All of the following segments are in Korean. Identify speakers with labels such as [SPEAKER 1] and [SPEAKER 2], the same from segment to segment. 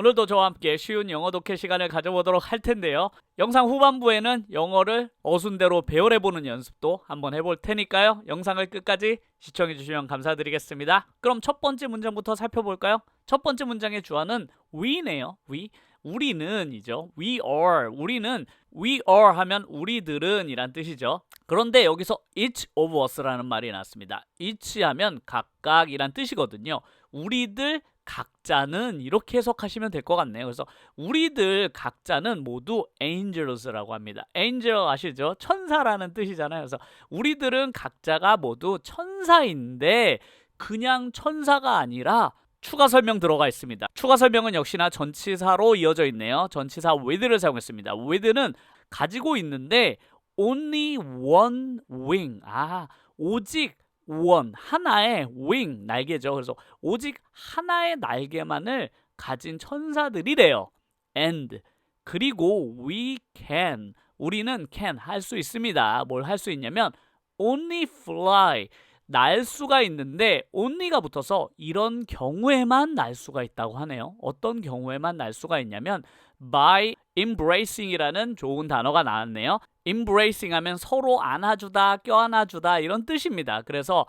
[SPEAKER 1] 오늘도 저와 함께 쉬운 영어 독해 시간을 가져보도록 할 텐데요. 영상 후반부에는 영어를 어순대로 배열해보는 연습도 한번 해볼 테니까요. 영상을 끝까지 시청해주시면 감사드리겠습니다. 그럼 첫 번째 문장부터 살펴볼까요? 첫 번째 문장의 주어는 we네요. 우리는이죠. we are 하면 우리들은 이란 뜻이죠. 그런데 여기서 each of us라는 말이 나왔습니다. each 하면 각각 이란 뜻이거든요. 우리들 각자는 이렇게 해석하시면 될 것 같네요. 그래서 우리들 각자는 모두 angels라고 합니다. angel 아시죠? 천사라는 뜻이잖아요. 그래서 우리들은 각자가 모두 천사인데 그냥 천사가 아니라 추가 설명 들어가 있습니다. 추가 설명은 역시나 전치사로 이어져 있네요. 전치사 with를 사용했습니다. with는 가지고 있는데 only one wing. 오직 하나의 wing, 날개죠. 그래서 오직 하나의 날개만을 가진 천사들이래요. and 그리고 우리는 can 할 수 있습니다. 뭘 할 수 있냐면 only fly, 날 수가 있는데 only가 붙어서 이런 경우에만 날 수가 있다고 하네요. 어떤 경우에만 날 수가 있냐면 by embracing이라는 좋은 단어가 나왔네요. embracing 하면 서로 안아주다, 껴안아주다 이런 뜻입니다. 그래서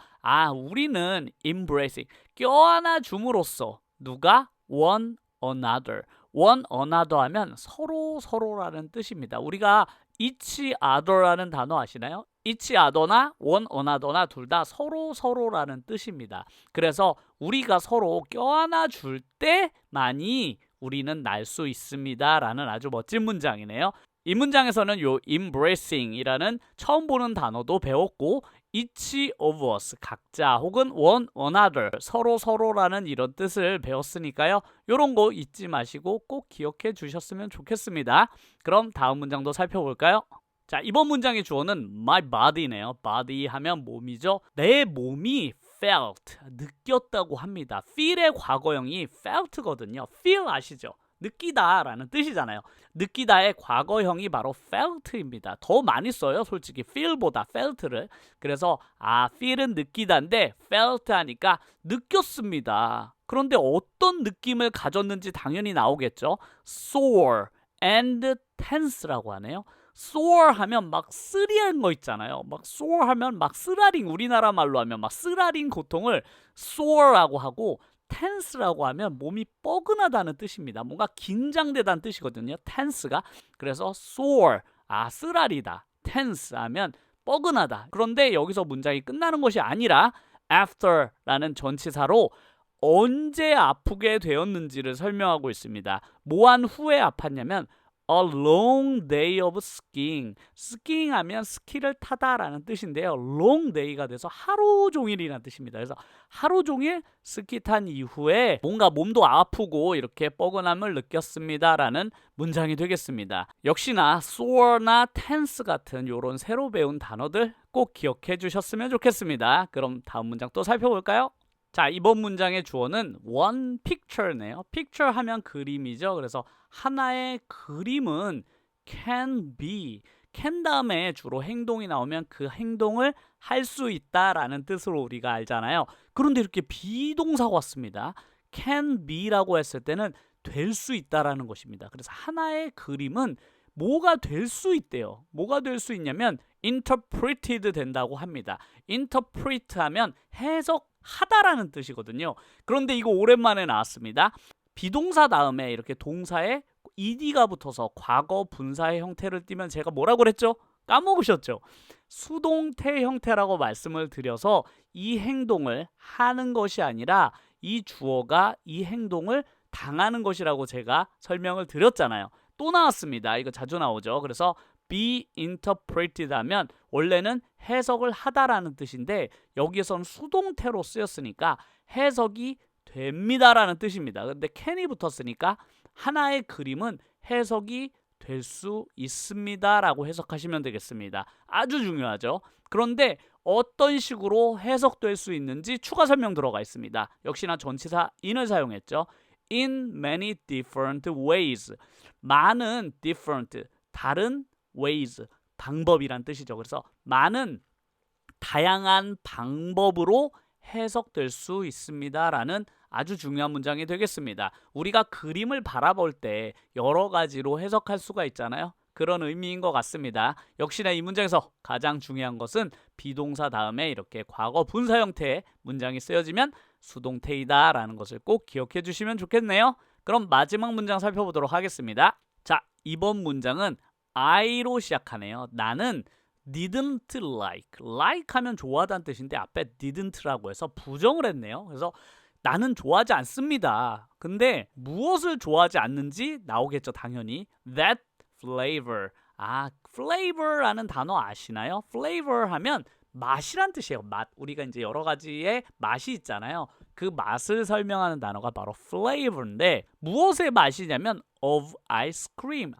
[SPEAKER 1] 우리는 embracing, 껴안아줌으로써 누가? one another 하면 서로라는 뜻입니다. 우리가 each other라는 단어 아시나요? each other나 one another나 둘 다 서로라는 뜻입니다. 그래서 우리가 서로 껴안아 줄 때만이 우리는 날 수 있습니다 라는 아주 멋진 문장이네요. 이 문장에서는 요 embracing이라는 처음 보는 단어도 배웠고 each of us, 각자 혹은 one another, 서로라는 이런 뜻을 배웠으니까요. 요런 거 잊지 마시고 꼭 기억해 주셨으면 좋겠습니다. 그럼 다음 문장도 살펴볼까요? 자, 이번 문장의 주어는 my body네요. body 하면 몸이죠. 내 몸이 felt, 느꼈다고 합니다. feel의 과거형이 felt거든요. feel 아시죠? 느끼다 라는 뜻이잖아요. 느끼다의 과거형이 바로 felt입니다. 더 많이 써요, 솔직히 feel보다 felt를. 그래서 feel은 느끼다인데 felt 하니까 느꼈습니다. 그런데 어떤 느낌을 가졌는지 당연히 나오겠죠. sore and tense라고 하네요. sore 하면 막 쓰리한 거 있잖아요. 막 sore 하면 막 쓰라린, 우리나라 말로 하면 막 쓰라린 고통을 sore라고 하고 tense라고 하면 몸이 뻐근하다는 뜻입니다. 뭔가 긴장되다는 뜻이거든요. tense가. 그래서 sore, 쓰라리다. tense 하면 뻐근하다. 그런데 여기서 문장이 끝나는 것이 아니라 after라는 전치사로 언제 아프게 되었는지를 설명하고 있습니다. 뭐한 후에 아팠냐면 a long day of skiing. 스키잉 하면 스키를 타다라는 뜻인데요. long day가 돼서 하루 종일이라는 뜻입니다. 그래서 하루 종일 스키 탄 이후에 뭔가 몸도 아프고 이렇게 뻐근함을 느꼈습니다라는 문장이 되겠습니다. 역시나 sore나 tense 같은 이런 새로 배운 단어들 꼭 기억해 주셨으면 좋겠습니다. 그럼 다음 문장 또 살펴볼까요? 자, 이번 문장의 주어는 one picture네요. picture 하면 그림이죠. 그래서 하나의 그림은 can be, can 다음에 주로 행동이 나오면 그 행동을 할 수 있다라는 뜻으로 우리가 알잖아요. 그런데 이렇게 비동사가 왔습니다. can be라고 했을 때는 될 수 있다라는 것입니다. 그래서 하나의 그림은 뭐가 될 수 있대요. 뭐가 될 수 있냐면 interpreted 된다고 합니다. interpret 하면 해석하다라는 뜻이거든요. 그런데 이거 오랜만에 나왔습니다. 비동사 다음에 이렇게 동사에 ed가 붙어서 과거 분사의 형태를 띠면 제가 뭐라고 그랬죠? 까먹으셨죠? 수동태 형태라고 말씀을 드려서 이 행동을 하는 것이 아니라 이 주어가 이 행동을 당하는 것이라고 제가 설명을 드렸잖아요. 또 나왔습니다. 이거 자주 나오죠. 그래서 be interpreted 하면 원래는 해석을 하다라는 뜻인데 여기에서는 수동태로 쓰였으니까 해석이 됩니다라는 뜻입니다. 근데 can이 붙었으니까 하나의 그림은 해석이 될 수 있습니다라고 해석하시면 되겠습니다. 아주 중요하죠. 그런데 어떤 식으로 해석될 수 있는지 추가 설명 들어가 있습니다. 역시나 전치사 in을 사용했죠. in many different ways. 많은 different, 다른 ways, 방법이란 뜻이죠. 그래서 많은 다양한 방법으로 해석될 수 있습니다라는 아주 중요한 문장이 되겠습니다. 우리가 그림을 바라볼 때 여러 가지로 해석할 수가 있잖아요. 그런 의미인 것 같습니다. 역시나 이 문장에서 가장 중요한 것은 비동사 다음에 이렇게 과거 분사 형태의 문장이 쓰여지면 수동태이다 라는 것을 꼭 기억해 주시면 좋겠네요. 그럼 마지막 문장 살펴보도록 하겠습니다. 자, 이번 문장은 I로 시작하네요. 나는 didn't like. like 하면 좋아하다는 뜻인데 앞에 didn't라고 해서 부정을 했네요. 그래서 나는 좋아하지 않습니다. 근데 무엇을 좋아하지 않는지 나오겠죠, 당연히. That flavor. flavor라는 단어 아시나요? flavor 하면 맛이란 뜻이에요. 맛. 우리가 이제 여러 가지의 맛이 있잖아요. 그 맛을 설명하는 단어가 바로 flavor인데 무엇의 맛이냐면 of ice cream.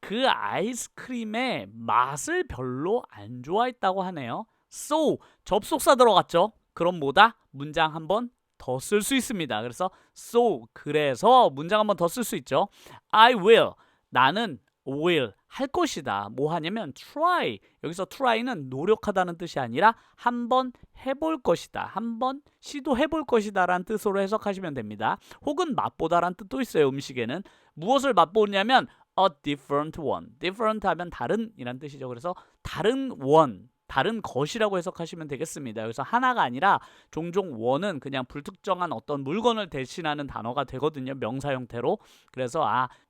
[SPEAKER 1] 그 아이스크림의 맛을 별로 안 좋아했다고 하네요. So, 접속사 들어갔죠? 그럼 뭐다? 문장 한번 더 쓸 수 있습니다. 그래서 so, 그래서 문장 한번 더 쓸 수 있죠. I will, 나는 will, 할 것이다. 뭐 하냐면 try, 여기서 try는 노력하다는 뜻이 아니라 한번 해볼 것이다. 한번 시도해볼 것이다 라는 뜻으로 해석하시면 됩니다. 혹은 맛보다 라는 뜻도 있어요. 음식에는. 무엇을 맛보냐면 a different one. different 하면 다른 이란 뜻이죠. 그래서 다른 one, 다른 것이라고 해석하시면 되겠습니다. 여기서 하나가 아니라 종종 one은 그냥 불특정한 어떤 물건을 대신하는 단어가 되거든요. 명사 형태로. 그래서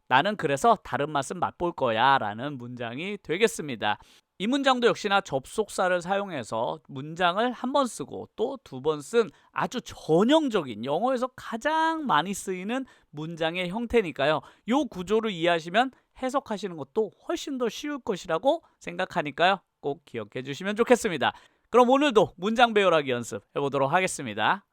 [SPEAKER 1] 나는 그래서 다른 맛은 맛볼 거야 라는 문장이 되겠습니다. 이 문장도 역시나 접속사를 사용해서 문장을 한 번 쓰고 또 두 번 쓴 아주 전형적인 영어에서 가장 많이 쓰이는 문장의 형태니까요. 이 구조를 이해하시면 해석하시는 것도 훨씬 더 쉬울 것이라고 생각하니까요. 꼭 기억해 주시면 좋겠습니다. 그럼 오늘도 문장 배우라기 연습 해보도록 하겠습니다.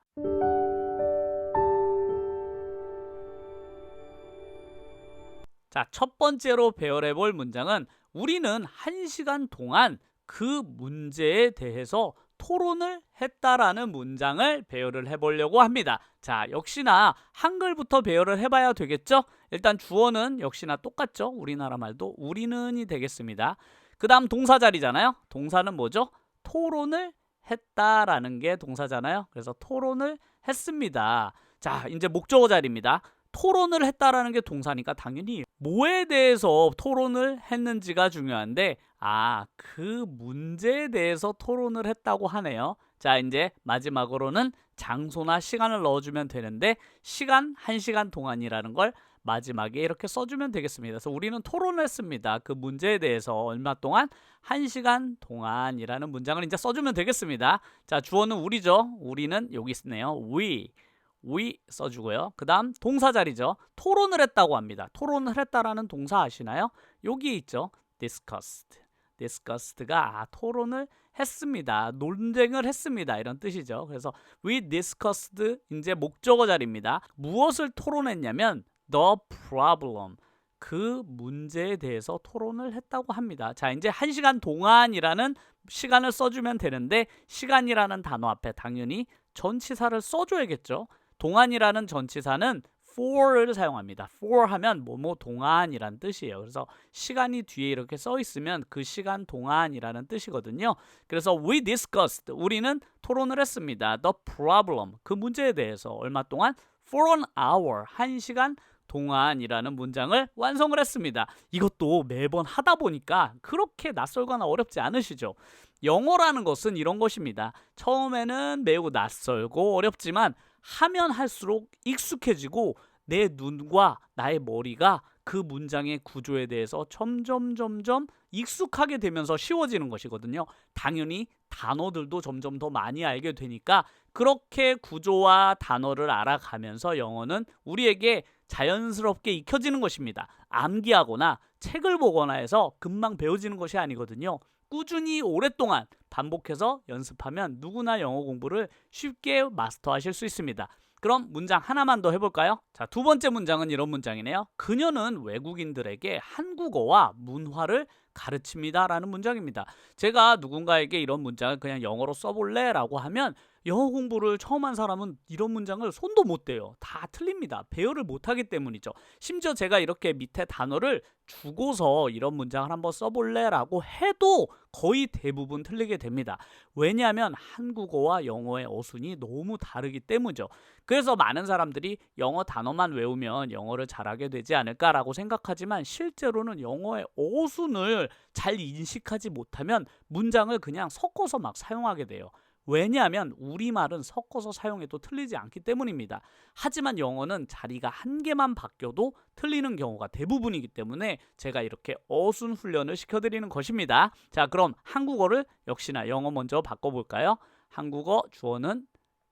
[SPEAKER 1] 자, 첫 번째로 배열해볼 문장은 우리는 1시간 동안 그 문제에 대해서 토론을 했다라는 문장을 배열을 해보려고 합니다. 자, 역시나 한글부터 배열을 해봐야 되겠죠? 일단 주어는 역시나 똑같죠? 우리나라 말도 우리는이 되겠습니다. 그 다음 동사 자리잖아요. 동사는 뭐죠? 토론을 했다라는 게 동사잖아요. 그래서 토론을 했습니다. 자, 이제 목적어 자리입니다. 토론을 했다라는 게 동사니까 당연히 뭐에 대해서 토론을 했는지가 중요한데 그 문제에 대해서 토론을 했다고 하네요. 자, 이제 마지막으로는 장소나 시간을 넣어주면 되는데 시간 1시간 동안이라는 걸 마지막에 이렇게 써주면 되겠습니다. 그래서 우리는 토론을 했습니다. 그 문제에 대해서 얼마 동안? 1시간 동안이라는 문장을 이제 써주면 되겠습니다. 자, 주어는 우리죠. 우리는 여기 있네요. we 써주고요. 그 다음 동사 자리죠. 토론을 했다고 합니다. 토론을 했다라는 동사 아시나요? 여기 있죠. discussed가 토론을 했습니다. 논쟁을 했습니다. 이런 뜻이죠. 그래서 we discussed 이제 목적어 자리입니다. 무엇을 토론했냐면 the problem, 그 문제에 대해서 토론을 했다고 합니다. 자, 이제 1시간 동안이라는 시간을 써주면 되는데 시간이라는 단어 앞에 당연히 전치사를 써줘야겠죠. 동안이라는 전치사는 for를 사용합니다. for 하면 뭐뭐 동안이란 뜻이에요. 그래서 시간이 뒤에 이렇게 써 있으면 그 시간 동안이라는 뜻이거든요. 그래서 we discussed, 우리는 토론을 했습니다. the problem, 그 문제에 대해서 얼마 동안? for an hour, 1시간 동안이라는 문장을 완성을 했습니다. 이것도 매번 하다 보니까 그렇게 낯설거나 어렵지 않으시죠? 영어라는 것은 이런 것입니다. 처음에는 매우 낯설고 어렵지만 하면 할수록 익숙해지고 내 눈과 나의 머리가 그 문장의 구조에 대해서 점점 익숙하게 되면서 쉬워지는 것이거든요. 당연히 단어들도 점점 더 많이 알게 되니까 그렇게 구조와 단어를 알아가면서 영어는 우리에게 자연스럽게 익혀지는 것입니다. 암기하거나 책을 보거나 해서 금방 배워지는 것이 아니거든요. 꾸준히 오랫동안 반복해서 연습하면 누구나 영어 공부를 쉽게 마스터하실 수 있습니다. 그럼 문장 하나만 더 해볼까요? 자, 두 번째 문장은 이런 문장이네요. 그녀는 외국인들에게 한국어와 문화를 가르칩니다 라는 문장입니다. 제가 누군가에게 이런 문장을 그냥 영어로 써볼래? 라고 하면 영어 공부를 처음 한 사람은 이런 문장을 손도 못 대요. 다 틀립니다. 배열을 못하기 때문이죠. 심지어 제가 이렇게 밑에 단어를 주고서 이런 문장을 한번 써볼래? 라고 해도 거의 대부분 틀리게 됩니다. 왜냐하면 한국어와 영어의 어순이 너무 다르기 때문이죠. 그래서 많은 사람들이 영어 단어만 외우면 영어를 잘하게 되지 않을까라고 생각하지만 실제로는 영어의 어순을 잘 인식하지 못하면 문장을 그냥 섞어서 막 사용하게 돼요. 왜냐하면 우리말은 섞어서 사용해도 틀리지 않기 때문입니다. 하지만 영어는 자리가 한 개만 바뀌어도 틀리는 경우가 대부분이기 때문에 제가 이렇게 어순 훈련을 시켜드리는 것입니다. 자, 그럼 한국어를 역시나 영어 먼저 바꿔볼까요? 한국어 주어는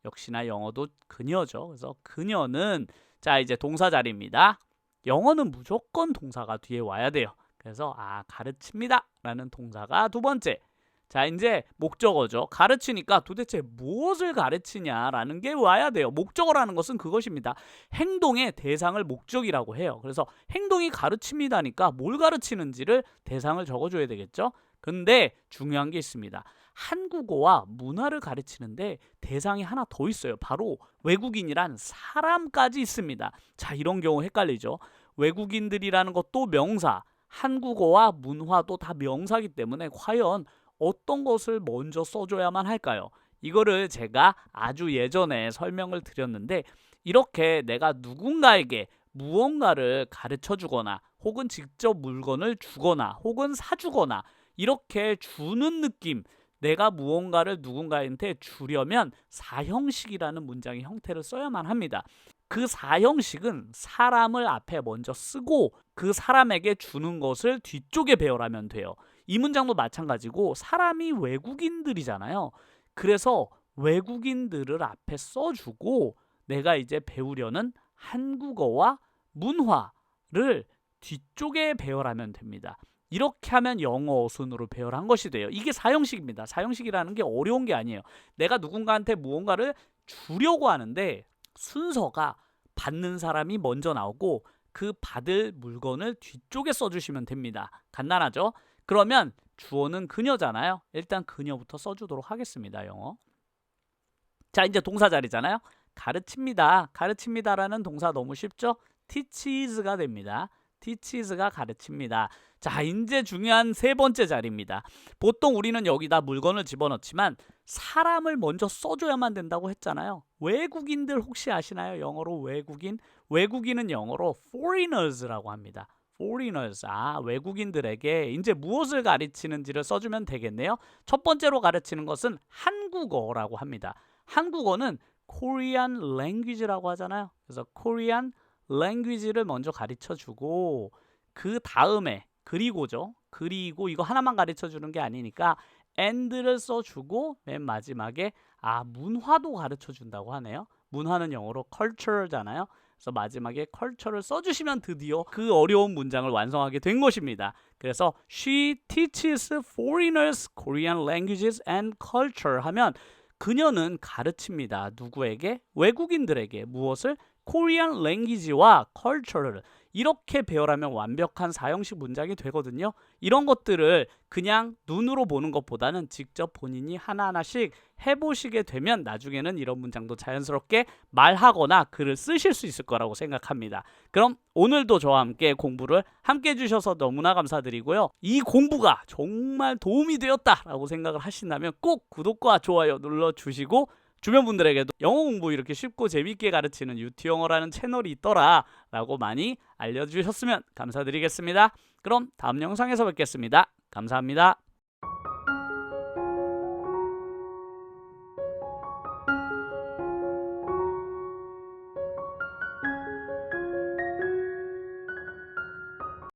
[SPEAKER 1] 역시나 영어도 그녀죠. 그래서 그녀는 자 이제 동사 자리입니다. 영어는 무조건 동사가 뒤에 와야 돼요. 그래서 가르칩니다 라는 동사가 두 번째. 자 이제 목적어죠. 가르치니까 도대체 무엇을 가르치냐라는 게 와야 돼요. 목적어라는 것은 그것입니다. 행동의 대상을 목적이라고 해요. 그래서 행동이 가르칩니다니까 뭘 가르치는지를 대상을 적어줘야 되겠죠. 근데 중요한 게 있습니다. 한국어와 문화를 가르치는데 대상이 하나 더 있어요. 바로 외국인이란 사람까지 있습니다. 자 이런 경우 헷갈리죠. 외국인들이라는 것도 명사, 한국어와 문화도 다 명사이기 때문에 과연 어떤 것을 먼저 써줘야만 할까요? 이거를 제가 아주 예전에 설명을 드렸는데 이렇게 내가 누군가에게 무언가를 가르쳐 주거나 혹은 직접 물건을 주거나 혹은 사주거나 이렇게 주는 느낌, 내가 무언가를 누군가한테 주려면 사형식이라는 문장의 형태를 써야만 합니다. 그 사형식은 사람을 앞에 먼저 쓰고 그 사람에게 주는 것을 뒤쪽에 배열하면 돼요. 이 문장도 마찬가지고 사람이 외국인들이잖아요. 그래서 외국인들을 앞에 써주고 내가 이제 배우려는 한국어와 문화를 뒤쪽에 배열하면 됩니다. 이렇게 하면 영어 어순으로 배열한 것이 돼요. 이게 사형식입니다. 사형식이라는 게 어려운 게 아니에요. 내가 누군가한테 무언가를 주려고 하는데 순서가 받는 사람이 먼저 나오고 그 받을 물건을 뒤쪽에 써주시면 됩니다. 간단하죠? 그러면 주어는 그녀잖아요. 일단 그녀부터 써주도록 하겠습니다. 영어. 자 이제 동사 자리잖아요. 가르칩니다. 가르칩니다라는 동사 너무 쉽죠? teaches가 됩니다. teaches가 가르칩니다. 자 이제 중요한 세 번째 자리입니다. 보통 우리는 여기다 물건을 집어넣지만 사람을 먼저 써줘야만 된다고 했잖아요. 외국인들 혹시 아시나요? 영어로 외국인? 외국인은 영어로 foreigners라고 합니다. foreigners, 외국인들에게 이제 무엇을 가르치는지를 써주면 되겠네요. 첫 번째로 가르치는 것은 한국어라고 합니다. 한국어는 Korean language라고 하잖아요. 그래서 Korean language를 먼저 가르쳐주고 그 다음에 그리고죠. 그리고 이거 하나만 가르쳐주는 게 아니니까 and를 써주고 맨 마지막에 문화도 가르쳐준다고 하네요. 문화는 영어로 culture잖아요. 그래서 마지막에 culture를 써주시면 드디어 그 어려운 문장을 완성하게 된 것입니다. 그래서 she teaches foreigners Korean languages and culture 하면 그녀는 가르칩니다. 누구에게? 외국인들에게. 무엇을? Korean language와 culture를 이렇게 배열하면 완벽한 사형식 문장이 되거든요. 이런 것들을 그냥 눈으로 보는 것보다는 직접 본인이 하나하나씩 해보시게 되면 나중에는 이런 문장도 자연스럽게 말하거나 글을 쓰실 수 있을 거라고 생각합니다. 그럼 오늘도 저와 함께 공부를 함께 해주셔서 너무나 감사드리고요. 이 공부가 정말 도움이 되었다라고 생각을 하신다면 꼭 구독과 좋아요 눌러주시고 주변 분들에게도 영어 공부 이렇게 쉽고 재밌게 가르치는 유튜영어라는 채널이 있더라 라고 많이 알려주셨으면 감사드리겠습니다. 그럼 다음 영상에서 뵙겠습니다. 감사합니다.